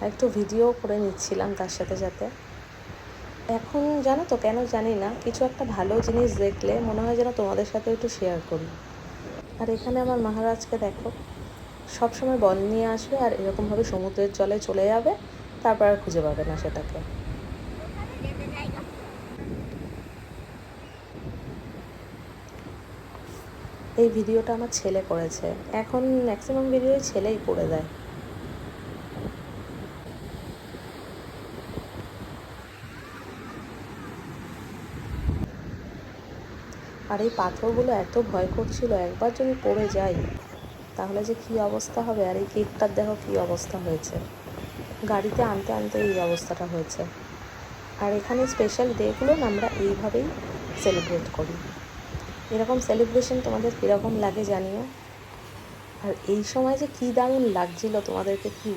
একটু ভিডিও করে নিচ্ছিলাম তার সাথে সাথে। এখন জানো তো কেন জানি না, কিছু একটা ভালো জিনিস দেখলে মনে হয় যেন তোমাদের সাথে একটু শেয়ার করি। আর এখানে আমার মহারাজকে দেখো, সবসময় বল নিয়ে আসবে আর এরকমভাবে সমুদ্রের জলে চলে যাবে, তারপর আর খুঁজে পাবে না সেটাকে। এই ভিডিওটা আমার ছেলে করেছে। এখন ম্যাক্সিমাম ভিডিওই ছেলেই করে দেয়। আর এই পাথরগুলো এত ভয় করছিল, একবার যদি পড়ে যাই তাহলে যে কী অবস্থা হবে। আর এই কেকটার দেখো কী অবস্থা হয়েছে, গাড়িতে আনতে আনতে এই অবস্থাটা হয়েছে। আর এখানে স্পেশাল ডেগুলো আমরা এইভাবেই সেলিব্রেট করি। এরকম সেলিব্রেশন তোমাদের কীরকম লাগে জানিও। আর এই সময় যে কী দারুণ লাগছিল তোমাদেরকে কী